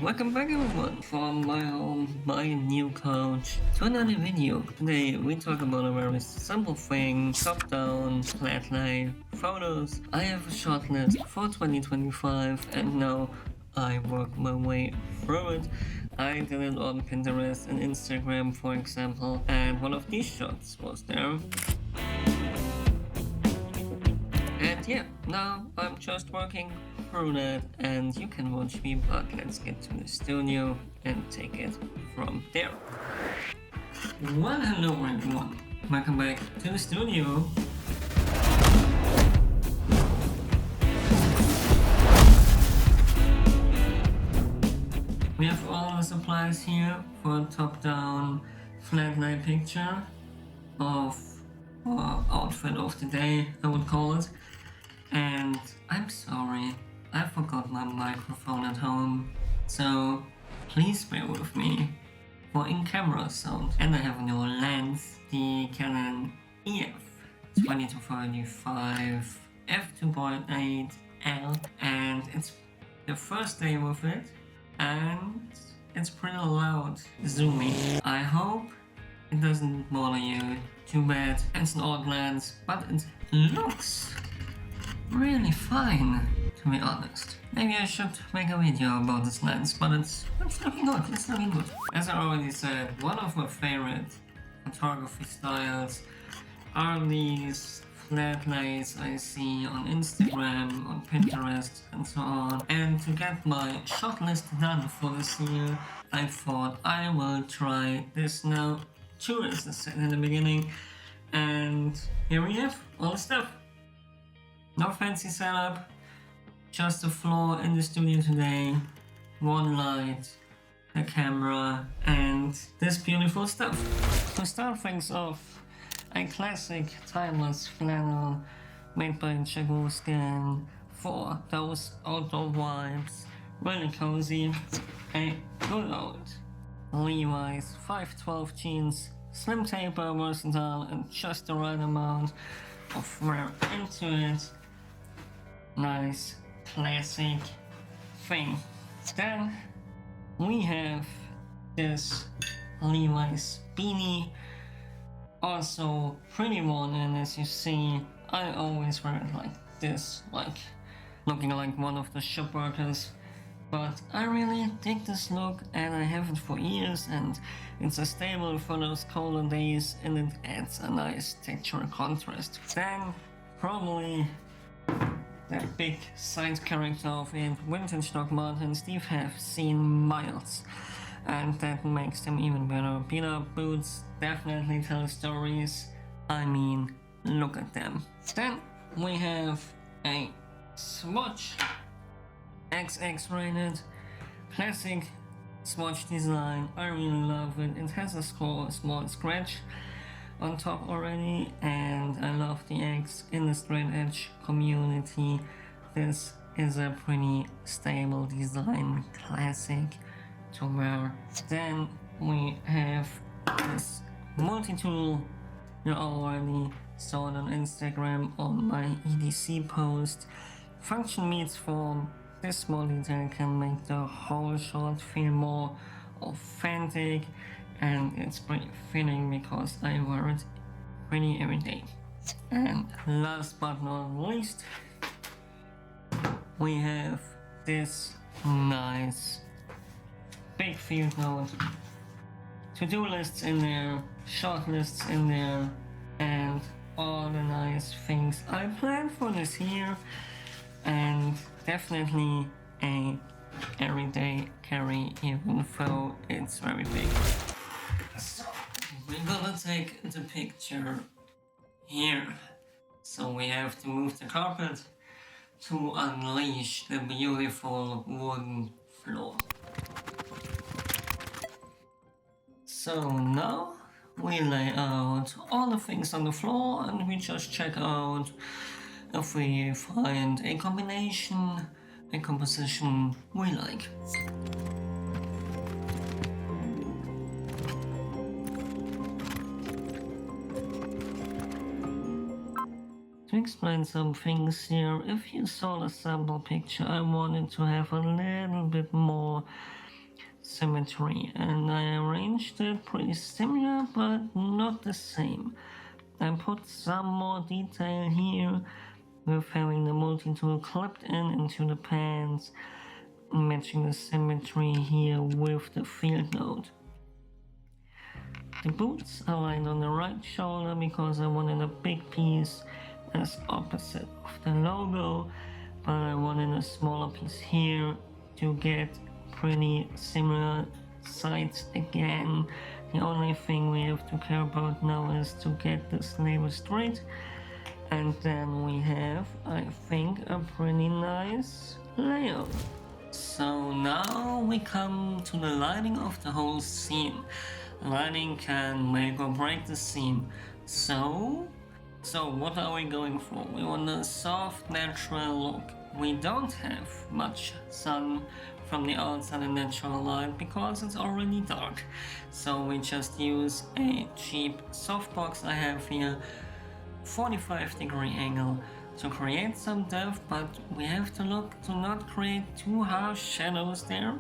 Welcome back everyone from my home, my new couch, to another video. Today we talk about a very simple thing, top-down, flat lay photos. I have a short list for 2025 and now I work my way through it. I did it on Pinterest and Instagram for example, and one of these shots was there. And yeah, now I'm just working through that and you can watch me, but let's get to the studio and take it from there. Well, hello everyone, welcome back to the studio. We have all the supplies here for a top-down flat lay picture of our outfit of the day, I would call it. And I'm sorry, I forgot my microphone at home, so please bear with me for in-camera sound. And I have a new lens, the Canon EF 20-35 f2.8L, and it's the first day with it, and it's pretty loud zooming. I hope it doesn't bother you too bad. It's an old lens, but it looks really fine, to be honest. Maybe I should make a video about this lens, but it's looking good, it's looking good. As I already said, one of my favorite photography styles are these flat lays I see on Instagram, on Pinterest and so on. And to get my shot list done for this year, I thought I will try this now too, as I said in the beginning. And here we have all the stuff. No fancy setup, just the floor in the studio today, one light, a camera, and this beautiful stuff. To start things off, a classic timeless flannel made by Skin for those outdoor vibes, really cozy. A good old Levi's 512 jeans, slim taper, versatile, and just the right amount of wear into it. Nice classic thing. Then we have this Levi's beanie, also pretty worn, and as you see I always wear it like this, like looking like one of the shop workers. But I really dig this look and I have it for years, and it's a staple for those colder days and it adds a nice texture contrast. Then probably the big side character of it, vintage Doc Martens. Steve have seen miles, and that makes them even better. Beat up boots definitely tell stories. I mean, look at them. Then we have a Swatch XX rated classic Swatch design. I really love it. It has a small scratch on top already, and I love the X in the straight edge community. This is a pretty stable design, classic to wear. Then we have this multi-tool. You already saw it on Instagram on my EDC post. Function meets form. This small detail can make the whole shot feel more authentic, and it's pretty fitting because I wear it pretty every day. And last but not least, we have this nice big field note, to-do lists in there, short lists in there, and all the nice things I planned for this year, and definitely a everyday carry even though it's very big. So we're gonna take the picture here. So we have to move the carpet to unleash the beautiful wooden floor. So now we lay out all the things on the floor and we just check out if we find a combination, a composition we like. To explain some things here, if you saw the sample picture, I wanted to have a little bit more symmetry, and I arranged it pretty similar but not the same. I put some more detail here with having the multi-tool clipped into the pants, matching the symmetry here with the field note. The boots are lined on the right shoulder because I wanted a big piece as opposite of the logo, but I wanted a smaller piece here to get pretty similar sides again. The only thing we have to care about now is to get this label straight, and then we have, I think, a pretty nice layout. So now we come to the lighting of the whole scene. Lighting can make or break the scene. So what are we going for? We want a soft, natural look. We don't have much sun from the outside and natural light because it's already dark. So we just use a cheap softbox I have here, 45-degree angle, to create some depth, but we have to look to not create too harsh shadows there.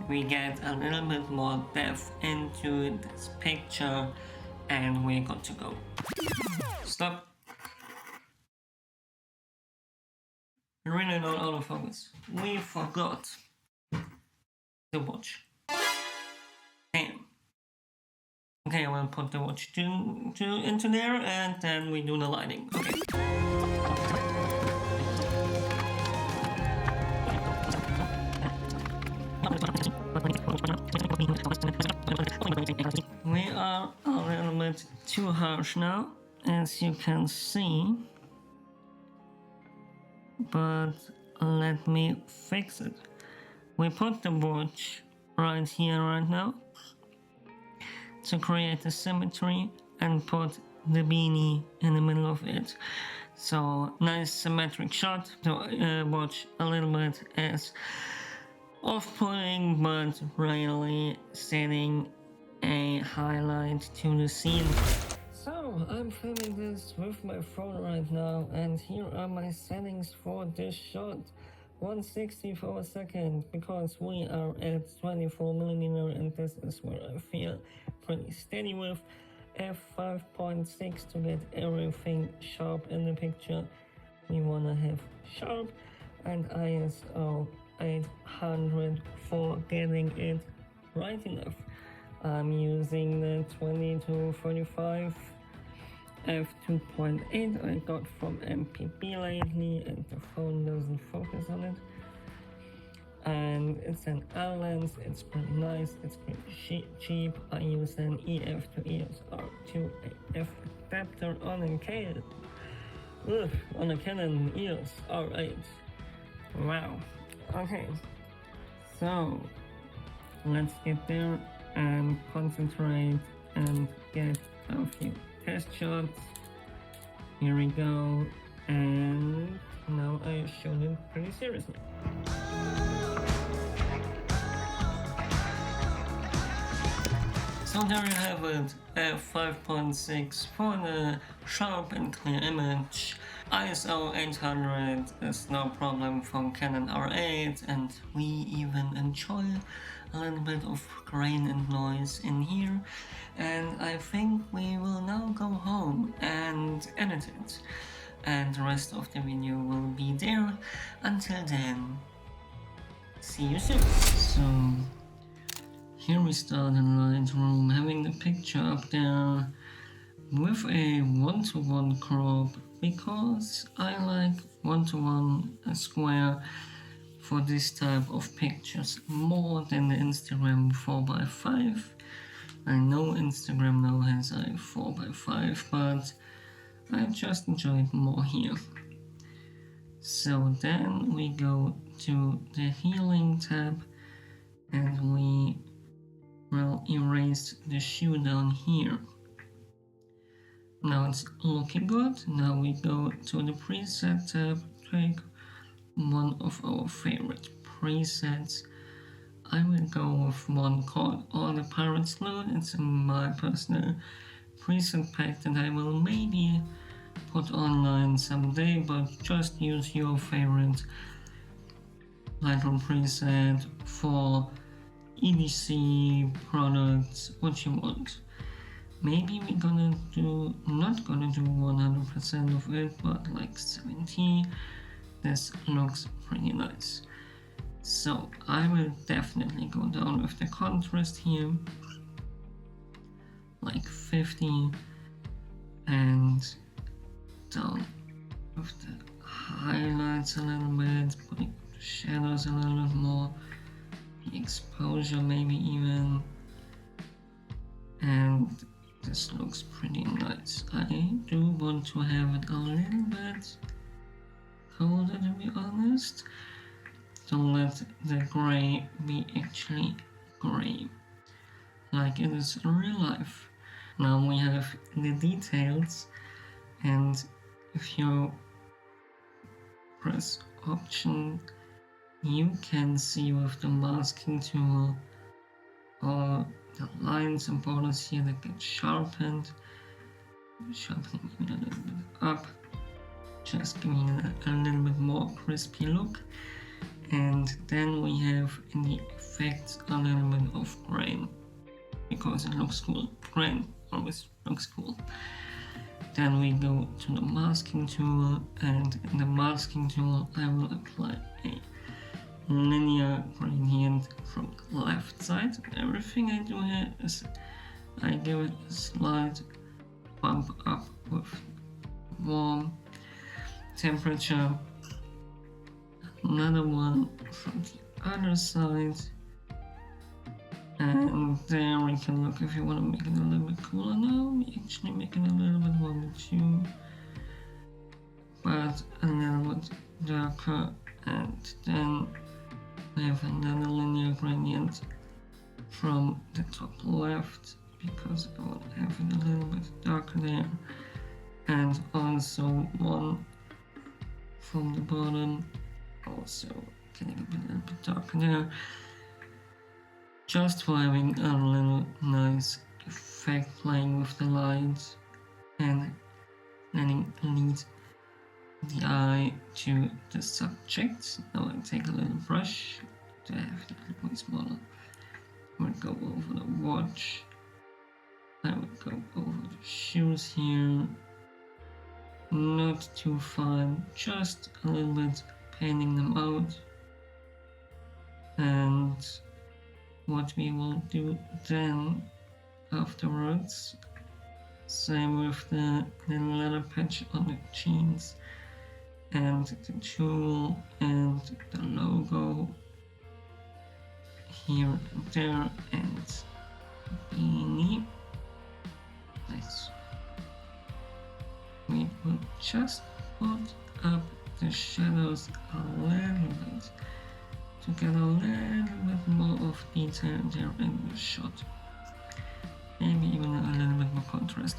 We get a little bit more depth into this picture and we're good to go. Stop. Really not out of focus. We forgot the watch. Damn. Okay, I will put the watch into there and then we do the lighting. Okay. We are a little bit too harsh now, as you can see, but let me fix it. We put the watch right here right now to create a symmetry and put the beanie in the middle of it. So nice symmetric shot. The watch a little bit as off-putting, but really setting a highlight to the scene. So I'm filming this with my phone right now, and here are my settings for this shot. 160 for a second because we are at 24mm and this is where I feel pretty steady with. f5.6 to get everything sharp in the picture. We wanna have sharp, and ISO 800 for getting it right enough. I'm using the 20-35 f2.8 I got from MPB lately, and the phone doesn't focus on it. And it's an L lens, it's pretty nice, it's pretty cheap. I use an EF to EOS R2 AF adapter on a Canon EOS R8. Wow. Okay, so let's get there and concentrate and get a few test shots. Here we go, and now I shoot it pretty seriously. So there you have it, f5.6 for the sharp and clear image. ISO 800 is no problem from Canon R8, and we even enjoy a little bit of grain and noise in here. And I think we will now go home and edit it, and the rest of the video will be there. Until then, see you soon. So here we start in Lightroom, having the picture up there with a 1:1 crop because I like 1:1 square for this type of pictures more than the Instagram 4x5. I know Instagram now has a 4x5, but I just enjoy it more here. So then we go to the healing tab and we will erase the shoe down here. Now it's looking good. Now we go to the preset tab, take one of our favorite presets. I will go with one called All the Pirates Loot. It's my personal preset pack that I will maybe put online someday, but just use your favorite Lightroom preset for EDC products, what you want. Maybe we're gonna do, not gonna do 100% of it, but like 70. This looks pretty nice. So I will definitely go down with the contrast here, like 50, and down with the highlights a little bit, putting the shadows a little bit more, the exposure maybe even, and this looks pretty nice. I do want to have it a little bit colder, to be honest, to let the gray be actually gray, like it is in real life. Now we have the details, and if you press Option, you can see with the masking tool all the lines and borders here that get sharpened, sharpening even a little bit up, just giving it a little bit more crispy look. And then we have in the effects a little bit of grain, because it looks cool. Grain always looks cool. Then we go to the masking tool, and in the masking tool I will apply a linear gradient from the left side. Everything I do here is I give it a slight bump up with warm temperature. Another one from the other side, and there we can look if you want to make it a little bit cooler. Now we actually make it a little bit warmer too, but a little bit darker. And then we have another linear gradient from the top left, because I want to have it a little bit darker there, and also one from the bottom, also getting a little bit darker there, just for having a little nice effect, playing with the light and letting lead the eye to the subject. Now I take a little brush to have it a little bit smaller. I would go over the watch, I would go over the shoes here, not too fine, just a little bit painting them out. And what we will do then afterwards, same with the little leather patch on the jeans, and the tool and the logo here and there, and beanie. Nice. We will just put up the shadows a little bit to get a little bit more of detail there in the shot. Maybe even a little bit more contrast.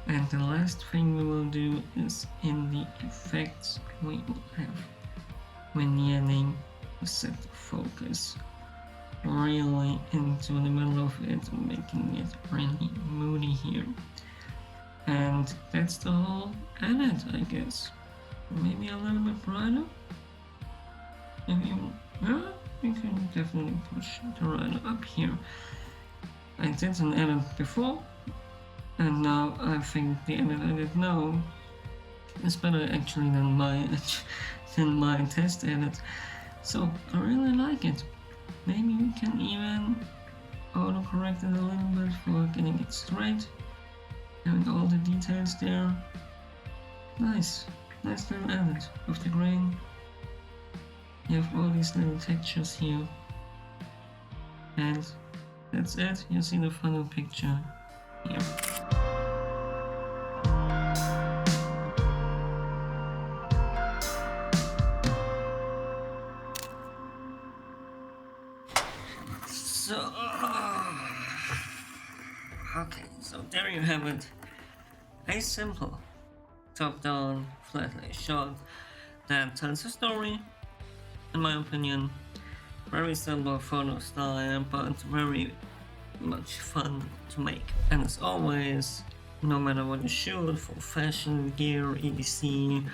And the last thing we will do is in the effects we will have vignetting to set the focus really into the middle of it, making it really moody here. And that's the whole edit, I guess. Maybe a little bit brighter. Maybe we can definitely push the rider up here. I did an edit before, and now I think the edit I did now is better actually than my test edit. So I really like it. Maybe we can even auto-correct it a little bit for getting it straight, having all the details there. Nice little edit with the grain. You have all these little textures here, and that's it. You see the final picture here. So, okay, so there you have it. A simple top-down flat lay shot that tells a story, in my opinion. Very simple photo style, but very much fun to make. And as always, no matter what you shoot, for fashion, gear, EDC,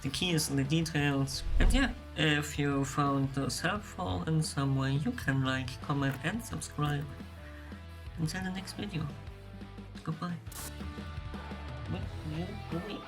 the key is in the details. And yeah, If you found this helpful in some way, you can like, comment and subscribe. Until the next video. Goodbye. Wait.